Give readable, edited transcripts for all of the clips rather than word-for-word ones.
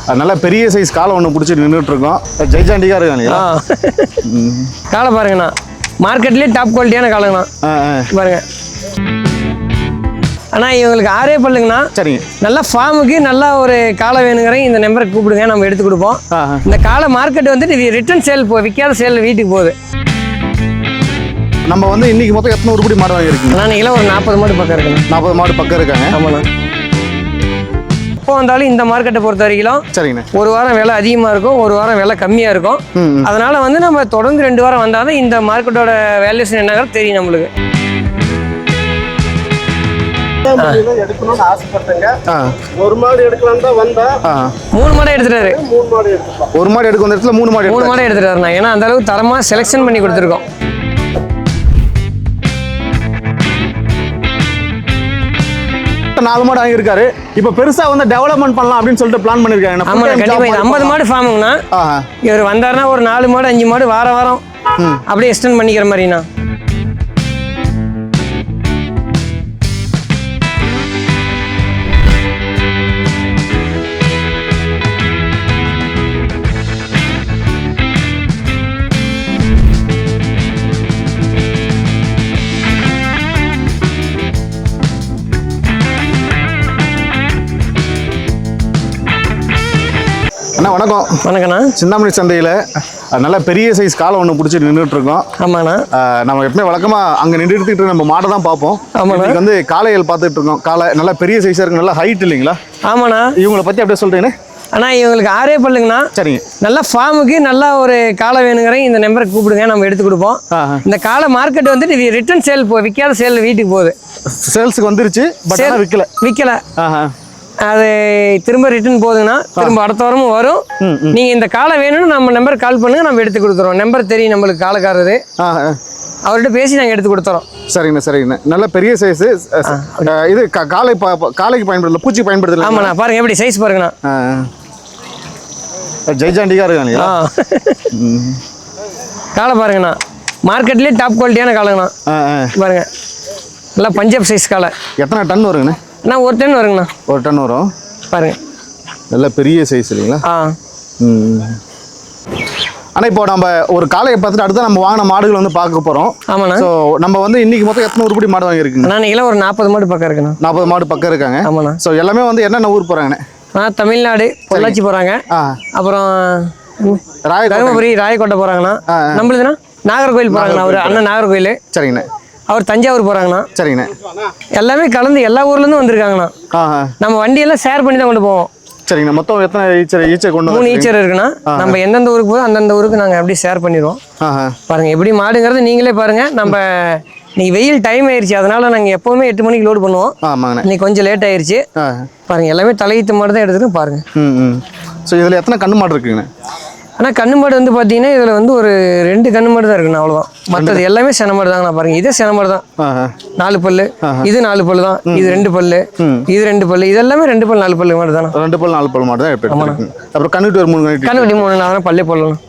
நல்ல பெரிய சைஸ் காலை ஒன்று பிடிச்சி நின்றுட்டு இருக்கோம். ஜெய்ஜாண்டிக்காக இருக்காங்களா? காலை பாருங்கண்ணா, மார்க்கெட்லேயே டாப் குவாலிட்டியான காலைங்கண்ணா. பாருங்க அண்ணா, இவங்களுக்கு 6 பல்லுங்கண்ணா. சரிங்க. நல்லா ஃபார்முக்கு நல்லா ஒரு காலை வேணுங்கிறேன், இந்த நம்பருக்கு கூப்பிடுங்க, நம்ம எடுத்து கொடுப்போம். இந்த காலை மார்க்கெட் வந்துட்டு ரிட்டர்ன் சேல் விற்காத சேல் வீட்டுக்கு போகுது. நம்ம வந்து இன்னைக்கு மொத்தம் எத்தனை உருப்படி மாடு வாங்கியிருக்கீங்க? நான் நீங்களாம் ஒரு 40 மாடு பக்கம் இருக்குண்ணா. 40 மாடு பக்கம் இருக்காங்க. ஆமாண்ணா. இப்போ வந்தாலும் இந்த மார்க்கெட்டை பொறுத்த வரைக்கும் சரிங்கண்ணா, ஒரு வாரம் விலை அதிகமாக இருக்கும், ஒரு வாரம் விலை கம்மியாக இருக்கும். அதனால வந்து நம்ம தொடர்ந்து 2 வாரம் வந்தால் தான் இந்த மார்க்கெட்டோட வேல்யூஷன் என்னங்கிறது தெரியும் நம்மளுக்கு. எடுக்கணும்னு ஆசைப்பட்டேங்க. ஒரு மாடு எடுக்கலாம் தான் வந்தா 3 மாடு எடுத்துட்டாரு. 3 மாடு எடுத்துக்கலாம். ஒரு மாடு எடுக்க வந்த இடத்துல 3 மாடு எடுத்துட்டாருண்ணா. ஏன்னா அந்த அளவுக்கு தரமாக செலெக்ஷன் பண்ணி கொடுத்துருக்கோம். நாலு மாடு வாங்கியிருக்காரு. இப்போ பெருசா வந்து டெவலப்மெண்ட் பண்ணலாம் அப்படின்னு சொல்லிட்டு பிளான் பண்ணிருக்காங்க. ஆமா, கண்டிப்பா. இது 50 மாடு ஃபார்முங்கண்ணா. இவர் வந்தாருன்னா ஒரு 4 மாடு 5 மாடு வாரம் அப்படியே எக்ஸ்டெண்ட் பண்ணிக்கிற மாதிரிண்ணா. அண்ணா வணக்கம். வணக்கண்ணா. சிந்தாமணி சந்தையில் நல்ல பெரிய சைஸ் காலை ஒன்று பிடிச்சி நின்றுட்டு இருக்கோம். ஆமாண்ணா. நம்ம எப்பவுமே வழக்கமாக அங்கே நின்றுட்டு நம்ம மாடை தான் பார்ப்போம். இன்னைக்கு வந்து காளைகள் பார்த்துட்டு இருக்கோம். காலை நல்லா பெரிய சைஸாக இருக்கு, நல்லா ஹைட் இல்லைங்களா? ஆமாண்ணா. இவங்களை பற்றி அப்படியே சொல்கிறேன்னு. அண்ணா, இவங்களுக்கு 6 பல்லுங்கண்ணா. சரிங்க. நல்லா ஃபார்முக்கு நல்லா ஒரு காலை வேணுங்கிறேன், இந்த நம்பருக்கு கூப்பிடுங்க, நம்ம எடுத்து கொடுப்போம். இந்த காலை மார்க்கெட் வந்துட்டு ரிட்டர்ன் சேல் விற்காத சேல் வீட்டுக்கு போகுது. சேல்ஸுக்கு வந்துருச்சு, பட் விற்கல. அது திரும்ப ரிட்டர்ன் போகுதுங்கன்னா திரும்ப அடுத்த வாரமும் வரும். நீங்க இந்த காலை வேணும்னு நம்ம நம்பருக்கு கால் பண்ணுங்க, நம்ம எடுத்து கொடுத்துறோம். நம்பர் தெரியும் நம்மளுக்கு, காலைக்காரரு, அவர்கிட்ட பேசி நாங்கள் எடுத்து கொடுத்துறோம். சரிங்கண்ணா. நல்ல பெரிய சைஸ். இது காலைக்கு பயன்படுத்தல, பூச்சி பயன்படுத்தல. ஆமாண்ணா. பாருங்க எப்படி சைஸ் பாருங்கண்ணா. ஜெய்ஜாண்டிக்காக இருக்காங்களா? காலை பாருங்கண்ணா, மார்க்கெட்லேயே டாப் குவாலிட்டியான காலைங்கண்ணா. பாருங்க நல்லா பஞ்சாப் சைஸ் காலை. எத்தனை டன் வருங்கண்ணா? அண்ணா 1 டன் வருங்கண்ணா. 1 டன் வரும். பாருங்க நல்ல பெரிய சைஸ் இல்லைங்களா? ஆனால் இப்போ நம்ம ஒரு காளையை பார்த்துட்டு அடுத்து நம்ம வாங்கின மாடுகள் வந்து பார்க்க போகிறோம். ஆமாண்ணா. ஸோ நம்ம வந்து இன்னைக்கு மொத்தம் எத்தனை உருப்படி மாடு வாங்கியிருக்குங்க? நான் நீங்களாம் ஒரு 40 மாடு பக்கம் இருக்குண்ணா. 40 மாடு பக்கம் இருக்காங்க. ஆமாண்ணா. ஸோ எல்லாமே வந்து என்னென்ன ஊர் போகிறாங்கண்ணே? தமிழ்நாடு பொள்ளாச்சி போகிறாங்க. அப்புறம் தருமபுரி ராயக்கோட்டை போகிறாங்கண்ணா. நம்மளுதுண்ணா நாகர்கோவில் போகிறாங்கண்ணா. அவர் அண்ணன் நாகர்கோவில். சரிங்கண்ணே. அவர் தஞ்சாவூர் போகிறாங்கண்ணா. சரிங்கண்ணே. எல்லாமே கலந்து எல்லா ஊர்லேருந்து வந்திருக்காங்கண்ணா. நம்ம வண்டியெல்லாம் ஷேர் பண்ணி தான் கொண்டு போவோம். சரிங்கண்ணா. மொத்தம் எத்தனை ஈச்சர் கொண்டு 3 ஈச்சர் இருக்குண்ணா. நம்ம எந்தெந்த ஊருக்கு போதும் அந்தந்த ஊருக்கு நாங்கள் அப்படியே ஷேர் பண்ணிடுவோம். பாருங்கள் எப்படி மாடுங்கிறது நீங்களே பாருங்கள். நம்ம இன்னைக்கு வெயில் டைம் ஆயிடுச்சு, அதனால நாங்கள் எப்போவுமே 8 மணிக்கு லோடு பண்ணுவோம். ஆமாங்கண்ணா. இன்னைக்கு கொஞ்சம் லேட் ஆயிடுச்சு. பாருங்கள் எல்லாமே தலையீத்து மாடு தான் எடுத்துட்டு பாருங்கள். ஸோ இதில் எத்தனை கண்ணு மாடு இருக்குங்கண்ணா? ஆனால் கண்ணு மாடு வந்து பார்த்தீங்கன்னா இதில் வந்து ஒரு 2 கண்ணு மாடு தான் இருக்குண்ணா, அவ்வளோதான். மற்றது எல்லாமே சென மாடு தாங்கண்ணா. பாருங்க, இதே சென மாடு தான். 4 பல்லு, இது 4 பல்லு தான். இது 2 பல்லு, இது 2 பல்லு, இது எல்லாமே 2 பல்லு 4 பல்லு மாடு தானே. 2 பல்லு 4 பல்லு மாடு தான். அப்புறம் கண்ணுட்டி ஒரு 3 கண்ணுட்டி 3 நான் பல்லே போடலாம்.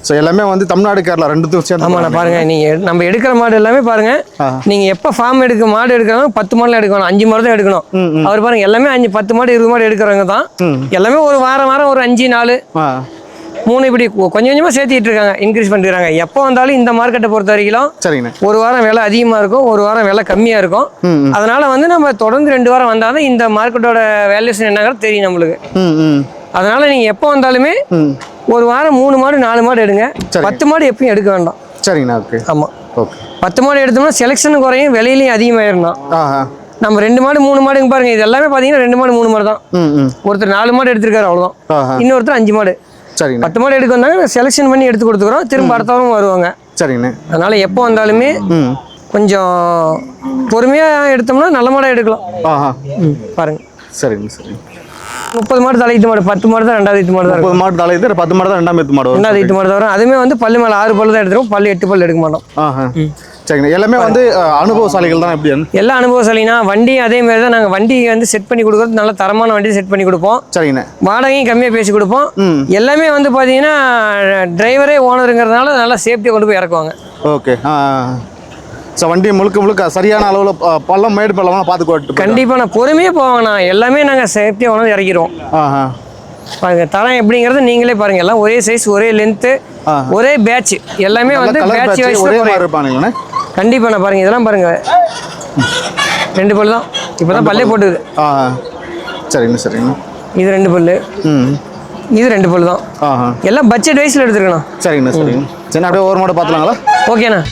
ஸோ எல்லாமே வந்து தமிழ்நாடு கேரளா 2 சேர்ந்து. ஆமாண்ணா. பாருங்க, நீங்கள் நம்ம எடுக்கிற மாடு எல்லாமே பாருங்க. நீங்கள் எப்போ ஃபார்ம் மாடு எடுக்கிறோம் 10 மாடுலாம் எடுக்கணும், 5 மாடு தான் எடுக்கணும். அவர் பாருங்க எல்லாமே 5 10 மாடு 20 மாடு எடுக்கிறவங்க தான். எல்லாமே ஒரு வாரம் ஒரு 5 4 3 இப்படி கொஞ்சம் கொஞ்சமாக சேர்த்திட்டு இருக்காங்க, இன்க்ரீஸ் பண்ணிருக்காங்க. எப்போ வந்தாலும் இந்த மார்க்கெட்டை பொறுத்த வரைக்கும் சரிங்கண்ணா, ஒரு வாரம் விலை அதிகமாக இருக்கும், ஒரு வாரம் விலை கம்மியாக இருக்கும். அதனால வந்து நம்ம தொடர்ந்து 2 வாரம் வந்தால் தான் இந்த மார்க்கெட்டோட வேல்யூஷன் என்னங்கிறது தெரியும் நம்மளுக்கு. அதனால நீங்கள் எப்போ வந்தாலுமே ஒரு வாரம் 3 மாடு 4 மாடு எடுங்க. 10 மாடு எப்பயும் எடுக்க வேண்டாம். சரிங்கண்ணா. ஓகே. ஆமாம். ஓகே. 10 மாடு எடுத்தோம்னா செலெக்ஷன் குறையும், விலையிலையும் அதிகமாயிடணும். நம்ம 2 மாடு 3 மாடுங்க பாருங்க. இது எல்லாமே பார்த்தீங்கன்னா 2 மாடு 3 மாடு தான். ஒருத்தர் 4 மாடு எடுத்திருக்காரு, அவ்வளோதான். இன்னொருத்தர் 5 மாடு. சரிங்க. 10 மாடு எடுக்க வந்தாங்க, செலெக்ஷன் பண்ணி எடுத்து கொடுத்துக்கிறோம். திரும்ப அடுத்த வாரம் வருவாங்க. சரிங்கண்ணே. அதனால எப்போ வந்தாலுமே கொஞ்சம் பொறுமையாக எடுத்தோம்னா நல்ல மாடாக எடுக்கலாம். பாருங்க. சரிங்க. சரிங்க. 30 மாடு தலையீத்து மாடு, 10 மாடு தான் 2வது ஈத்து மாடு தான். 30 மாடு தலையீத்து, 10 மாடு தான் 2வது ஈத்து மாடு. 2வது ஈத்து மாடு தான் வரும். அதுவுமே வந்து பல்லு மேலே 6 பல்லு தான் எடுத்துருவோம், பல்லு 8 பல்லு எடுக்க மாட்டோம். சரிங்க. எல்லாமே வந்து அனுபவசாலிகள் தான். எப்படி எல்லா அனுபவசாலினா வண்டி அதே மாதிரி தான். நாங்கள் வண்டி வந்து செட் பண்ணி கொடுக்குறது நல்ல தரமான வண்டி செட் பண்ணி கொடுப்போம். சரிங்கண்ணா. வாடகையும் கம்மியாக பேசி கொடுப்போம். எல்லாமே வந்து பார்த்தீங்கன்னா டிரைவரே ஓனருங்கிறதுனால நல்லா சேஃப்டியாக கொண்டு போய் இறக்குவாங்க. ஓகே. ஸோ வண்டி முழுக்க சரியான அளவில் பள்ளம் மேடு பள்ளம்லாம் பார்த்து கண்டிப்பாக நான் பொறுமையாக போவாங்கண்ணா. எல்லாமே நாங்கள் சேஃப்டியாக கொண்டு வந்து இறக்கிடுவோம். பாருங்க தரம் எப்படிங்கிறது நீங்களே பாருங்க. எல்லாம் ஒரே சைஸ், ஒரே லென்த்து, ஒரே பேட்ச், எல்லாமே வந்து பேட்ச் வைஸ் ஒரே மாதிரி இருப்பானுங்கண்ணே. கண்டிப்பா. நான் பாருங்க இதெல்லாம் பாருங்க 2 பல்லு தான் இப்பதான் பல்லே போட்டுது. சரிங்க சரிங்க. இது 2 பல்லு, இது 2 பல்லு தான். எல்லாம் பட்ஜெட் வைஸ்ல எடுத்துருக்கணும். சரிங்கண்ணா சரிங்க. சரி அப்படியே ஒரு மாடு பார்த்துலாங்களா? ஓகேண்ணா.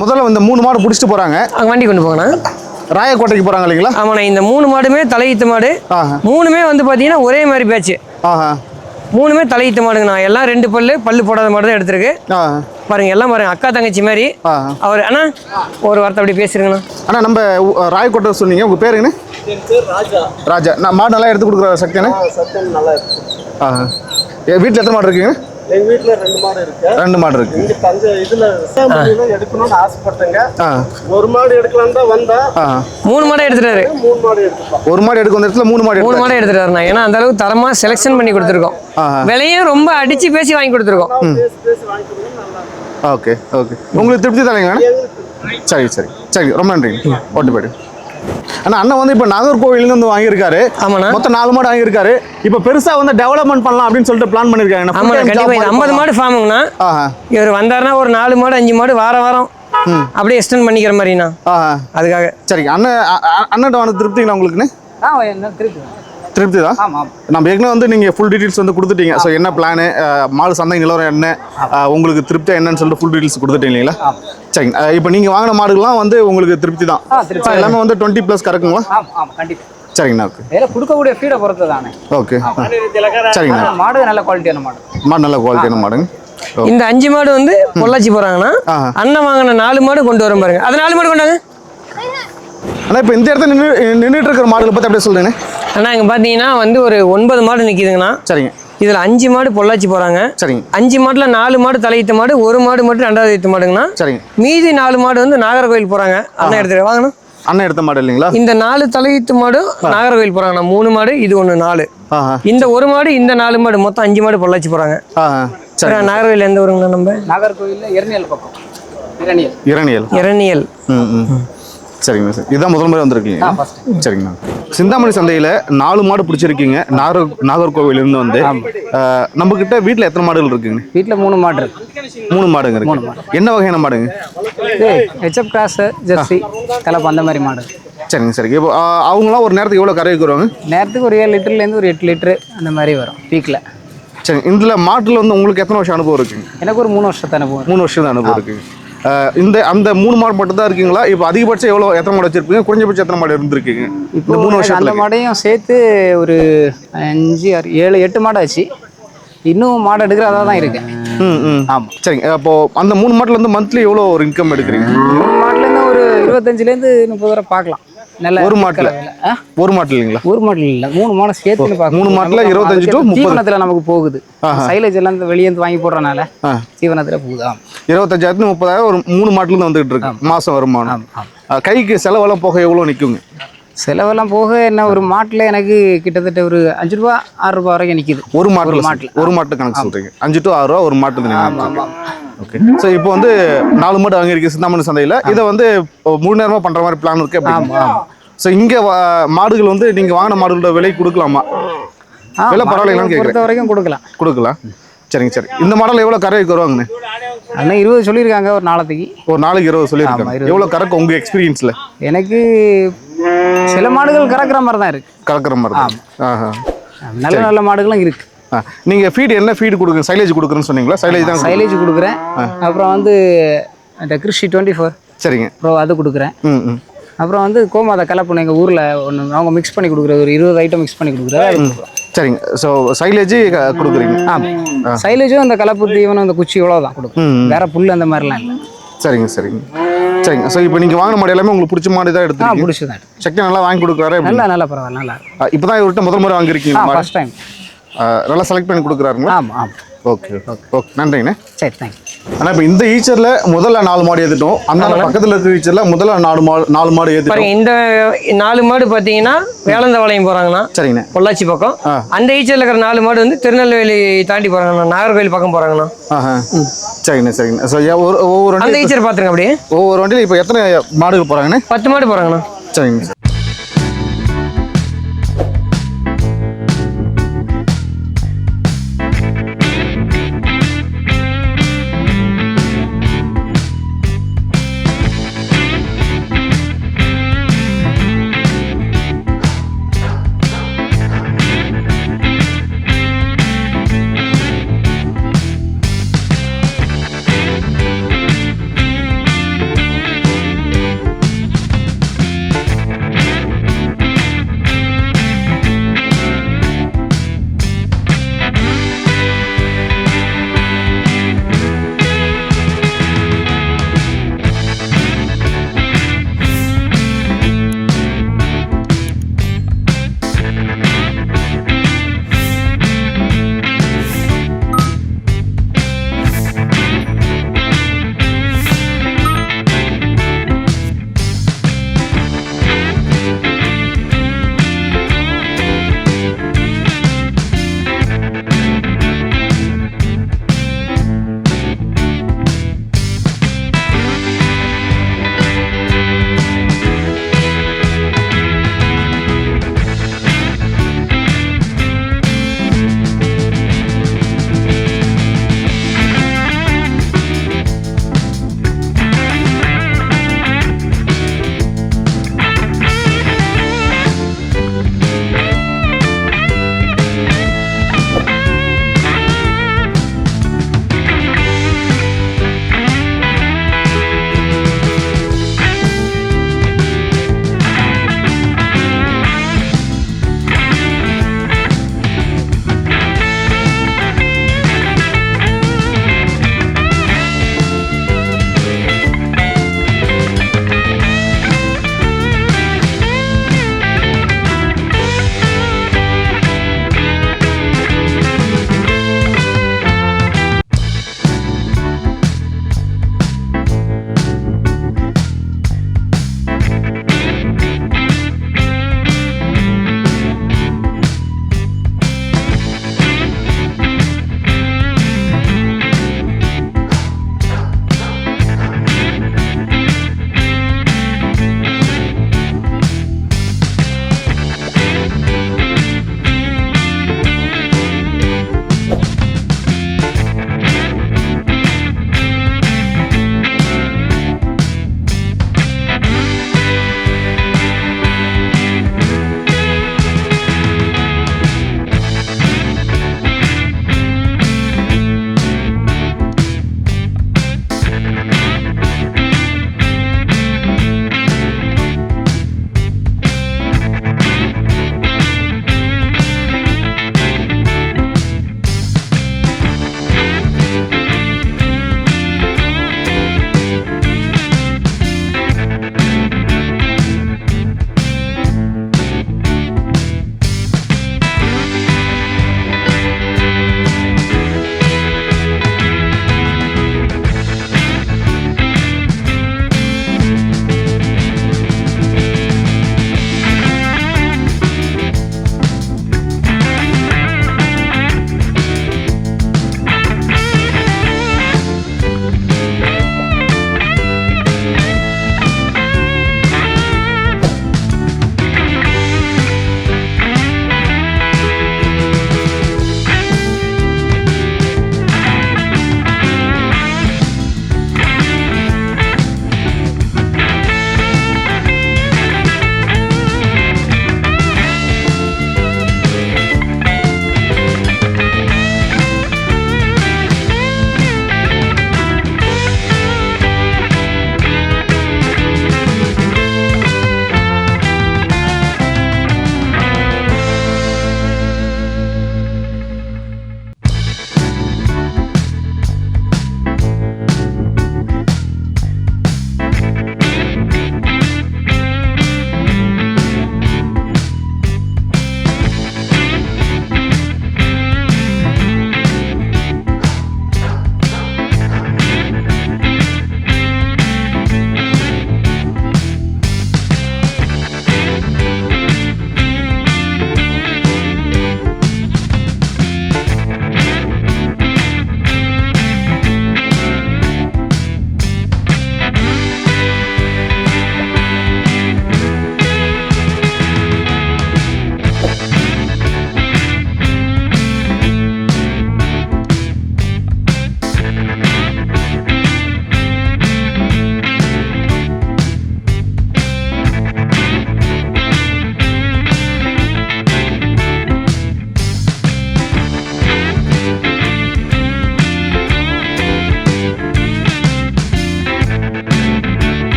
முதல்ல இந்த 3 மாடு பிடிச்சிட்டு போறாங்க. அங்கே வண்டி கொண்டு போங்கண்ணா. ராயக்கோட்டைக்கு போறாங்க இல்லைங்களா? ஆமாண்ணா. இந்த 3 மாடுமே தலையீத்து மாடு. 3மே வந்து பார்த்தீங்கன்னா ஒரே மாதிரி பேட்ச். 3மே தலையீத்து மாடுங்கண்ணா. எல்லாம் 2 பல்லு போடாத மாடு தான் எடுத்துருக்கு. பாருங்க எல்லாம் பாருங்க அக்கா தங்கச்சி மாதிரி. அவர் அண்ணா ஒரு வார்த்தை அப்படி பேசுறீங்கண்ணா. அண்ணா நம்ம ராயக்கோட்டை சொன்னீங்க, உங்க பேருங்கண்ணே? ராஜா. ராஜா. நான் மாடு நல்லா எடுத்து கொடுக்குற சக்தியானே? சத்தியம் நல்லா இருக்கு. வீட்டில் எத்தனை மாடு இருக்குங்க? எங்க வீட்டுல 2 மாடு இருக்கு. 2 மாடு இருக்கு. இங்க தஞ்சை இதுல எடுக்கணும்னு ஆசைப்பட்டேங்க. ஒரு மாடு எடுக்கலாம் தான் வந்தா 3 மாடு எடுத்துட்டாரு. 3 மாடு எடுத்துப்பா. ஒரு மாடு எடுக்க வந்த இடத்துல 3 மாடு எடுத்துட்டாருண்ணா. ஏன்னா அந்த அளவுக்கு தரமா செலெக்ஷன் பண்ணி கொடுத்துருக்கோம். விலையும் ரொம்ப அடிச்சு பேசி வாங்கி கொடுத்துருக்கோம். பேசி வாங்கி கொடுத்தா நல்லா. Okay okay. உங்களுக்கு திருப்தி தானேங்க? சரி சரி சரி. ரொம்ப நன்றிங்க. ஓட்டு போய்டு. ஆனால் அண்ணன் வந்து இப்போ நாகர்கோவிலேருந்து வந்து வாங்கியிருக்காரு. ஆமாண்ணா. மொத்தம் 4 மாடு வாங்கியிருக்காரு. இப்போ பெருசாக வந்து டெவலப்மெண்ட் பண்ணலாம் அப்படின்னு சொல்லிட்டு பிளான் பண்ணியிருக்காங்க. ஆமாம் கண்டிப்பாக. இது 50 மாடு ஃபார்முங்கண்ணா. இவர் வந்தாருன்னா ஒரு 4 மாடு 5 மாடு வாரம் அப்படியே எக்ஸ்டெண்ட் பண்ணிக்கிற மாதிரிண்ணா. அதுக்காக. சரிங்க. அண்ணன் வந்து திருப்திங்களா உங்களுக்குன்னு? திருப்தி தான். நம்ம ஏற்கனவே வந்து நீங்கள் ஃபுல் டீட்டெயில்ஸ் வந்து கொடுத்துட்டீங்க. ஸோ என்ன பிளானு, மாடு சந்தை நிலவரம் என்ன, உங்களுக்கு திருப்தியாக என்னன்னு சொல்லிட்டு ஃபுல் டீட்டெயில்ஸ் கொடுத்துட்டீங்க இல்லைங்களா? சரிங்க. இப்போ நீங்கள் வாங்கின மாடுகள்லாம் வந்து உங்களுக்கு திருப்தி தான். எல்லாமே வந்து 20+ கறக்குங்களா? சரிங்கண்ணா. ஓகே. கொடுக்கக்கூடிய ஃபீடை பொறுத்து தானே. ஓகே சரிங்கண்ணா. மாடு நல்ல குவாலிட்டியான மாடு. நல்ல குவாலிட்டியான மாடுங்க. இந்த 5 மாடு வந்து பொள்ளாச்சி போகிறாங்கன்னா அண்ணன் வாங்கின 4 மாடு கொண்டு வரும் பாருங்க. அது 4 மாடு கொண்டாங்க. ஆனால் இப்போ இந்த இடத்துல நின்றுட்டு இருக்கிற மாடுகளை பற்றி அப்படியே சொல்லுங்கண்ணே. அண்ணா இங்கே பார்த்தீங்கன்னா வந்து ஒரு 9 மாடு நிற்கிதுங்கண்ணா. சரிங்க. இதில் 5 மாடு பொள்ளாச்சி போகிறாங்க. சரிங்க. 5 மாட்டில் 4 மாடு தலையீத்து மாடு, 1 மாடு மட்டும் 2வது ஈத்து மாடுங்கண்ணா. சரிங்க. மீதி 4 மாடு வந்து நாகர்கோவில் போகிறாங்க. அண்ணன் எடுத்துகிட்டு வாங்கண்ணா. அண்ணன் எடுத்த மாடு இல்லைங்களா? இந்த 4 தலையீத்து மாடும் நாகர்கோவில் போகிறாங்கண்ணா. 3 மாடு, இது 1 4. இந்த 1 மாடு, இந்த 4 மாடு, மொத்தம் 5 மாடு பொள்ளாச்சி போகிறாங்க. சரி. நாகர்கோவில் எந்த ஊருங்கண்ணா? நம்ம நாகர்கோவிலில் இரணியல் பக்கம். இரணியல். சரிங்க சார். இதுதான் முதல் முறை வந்திருக்கீங்க? சரிங்கண்ணா. சிந்தாமணி சந்தையில் 4 மாடு பிடிச்சிருக்கீங்க. நாகர்கோவிலிருந்து வந்து நம்ம கிட்ட வீட்டில் எத்தனை மாடுகள் இருக்குங்க? வீட்டில் 3 மாடு இருக்கு. 3 மாடுங்க இருக்கு. என்ன வகையான மாடுங்க? ஹெச்எப் கிராஸ், ஜெர்சி, கலப்பு அந்த மாதிரி மாடு. சரிங்க சரிங்க. இப்போ அவங்களாம் ஒரு நேரத்துக்கு எவ்வளோ கரை வைக்கிறவங்க? நேரத்துக்கு ஒரு 7 லிட்டர்லேருந்து ஒரு 8 லிட்டரு அந்த மாதிரி வரும் பீக்கில். சரி. இதில் மாட்டில் வந்து உங்களுக்கு எத்தனை வருஷம் அனுபவம் இருக்குங்க? எனக்கு ஒரு 3 வருஷத்து அனுபவம். 3 வருஷம் தான் அனுபவம் இருக்குங்க. அந்த 3 மாடு மட்டும் தான் இருக்கீங்களா? இப்போ அதிகபட்சம் எத்தனை மாடு வச்சிருப்பீங்க? குறைஞ்சபட்சம் எத்தனை மாடு இருந்திருக்கீங்க இப்போ 3 வருஷம்? அந்த மாடையும் சேர்த்து ஒரு 5, 6, 7, 8 மாடு ஆச்சு. இன்னும் மாடு எடுக்கிறதா தான் இருக்கு. ஆமாம். சரிங்க. அப்போ அந்த 3 மாட்டில் வந்து மந்த்லி எவ்வளோ ஒரு இன்கம் எடுக்கிறீங்க? 3 மாட்டுலேருந்து ஒரு 25லேருந்து 30 வரை பார்க்கலாம். நல்ல ஒரு மாட்டில் இல்லைங்களா? ஒரு மாட்டில் இல்லை, 3 மாடு சேர்த்து 3 மாட்டில் 25 to 30 தீவனத்தில் நமக்கு போகுது. சைலேஜ் எல்லாம் வெளியேந்து வாங்கி போடுறதுனால தீவனத்தில் போகுது. 25,000 30,000 ஒரு 3 மாட்டிலேருந்து வந்துகிட்டு இருக்கு மாதம் வருமானம். கைக்கு செலவெல்லாம் போக எவ்வளோ நிற்குங்க? செலவெல்லாம் போக என்ன, ஒரு மாட்டில் எனக்கு கிட்டத்தட்ட ஒரு 5 ரூபா 6 ரூபா வரைக்கும் நிற்கிது. ஒரு மாட்டு கணக்கு சொல்கிறீங்க. 5 to 6 ரூபா ஒரு மாட்டு. ஓகே. ஸோ இப்போ வந்து 4 மாடு வாங்கியிருக்கு சிந்தாமணி சந்தையில். இதை வந்து முழு நேரமாக பண்ணுற மாதிரி பிளான் இருக்கு அப்படி? ஸோ இங்கே மாடுகள் வந்து நீங்கள் வாங்கின மாடுகளோட விலை கொடுக்கலாமா? விலை பரவாயில்லைங்களான்னு கேட்குறேன். வரைக்கும் கொடுக்கலாம். சரிங்க சரி. இந்த மாடல் எவ்வளோ கரைக்கு வருவாங்கண்ணே? அண்ணா 20 சொல்லியிருக்காங்க ஒரு நாளைக்கு. ஒரு நாளைக்கு 20 சொல்லியிருக்காங்க. எவ்வளோ கறக்கு உங்கள் எக்ஸ்பீரியன்ஸில்? எனக்கு சில மாடுகள் கறக்கிற மாதிரி தான் இருக்கு. கறக்கிற மாதிரி தான். நல்ல நல்ல மாடுகளும் இருக்கு. நீங்கள் ஃபீடு என்ன ஃபீடு கொடுக்குறீங்க? சைலேஜ் கொடுக்குறேன்னு சொன்னீங்களா? சைலேஜ் தான். சைலேஜ் கொடுக்குறேன். அப்புறம் வந்து இந்த கிருஷி 24 சரிங்க ப்ரோ அது கொடுக்குறேன். ம். அப்புறம் வந்து கோமாதா கலப்புன்னு எங்கள் ஊரில் ஒன்று அவங்க மிக்ஸ் பண்ணி கொடுக்குறது, ஒரு 20 ஐட்டம் மிக்ஸ் பண்ணி கொடுக்குறது. சரிங்க. ஸோ சைலேஜ் கொடுக்குறீங்க. சைலேஜும் அந்த கலப்பு தீவனம் அந்த குச்சி இவ்வளோ தான் கொடுக்கும், வேற புல் அந்த மாதிரிலாம் இல்லை. சரிங்க. ஸோ இப்போ நீங்கள் வாங்கின மாடு எல்லாமே உங்களுக்கு பிடிச்ச மாடு தான் எடுத்துருக்கீங்க? பிடிச்சி தான். சக்தி நல்லா வாங்கி கொடுக்குறாரு? நல்லா பரவாயில்ல, நல்லா இருக்கும். இப்போ தான் இவர்கிட்ட முதல் முறை வாங்கியிருக்கீங்க? First time. நல்லா செலக்ட் பண்ணி கொடுக்குறாருங்களா? ஆமாம். ஓகே. நன்றிங்கண்ணே. சரி, தேங்க்யூ. ஆனால் இப்போ இந்த ஈச்சரில் முதல்ல 4 மாடு ஏற்றிட்டோம், அந்த பக்கத்தில் இருக்கிற ஈச்சரில் முதல்ல 4 மாடு ஏற்றிட்டோம். இந்த 4 மாடு பார்த்தீங்கன்னா வேளந்தபாளையம் போகிறாங்கண்ணா. சரிங்கண்ணே. பொள்ளாச்சி பக்கம். அந்த ஈச்சரில் இருக்கிற 4 மாடு வந்து திருநெல்வேலி தாண்டி போகிறாங்கண்ணா, நாகர்கோவில் பக்கம் போகிறாங்கண்ணா. சரிங்கண்ணே. ஸோ ஒவ்வொரு அந்த ஈச்சர் பார்த்துருங்க. அப்படியே ஒவ்வொரு வண்டியில் இப்போ எத்தனை மாடுகள் போகிறாங்கண்ணே? 10 மாடு போகிறாங்கண்ணா. சரிங்க.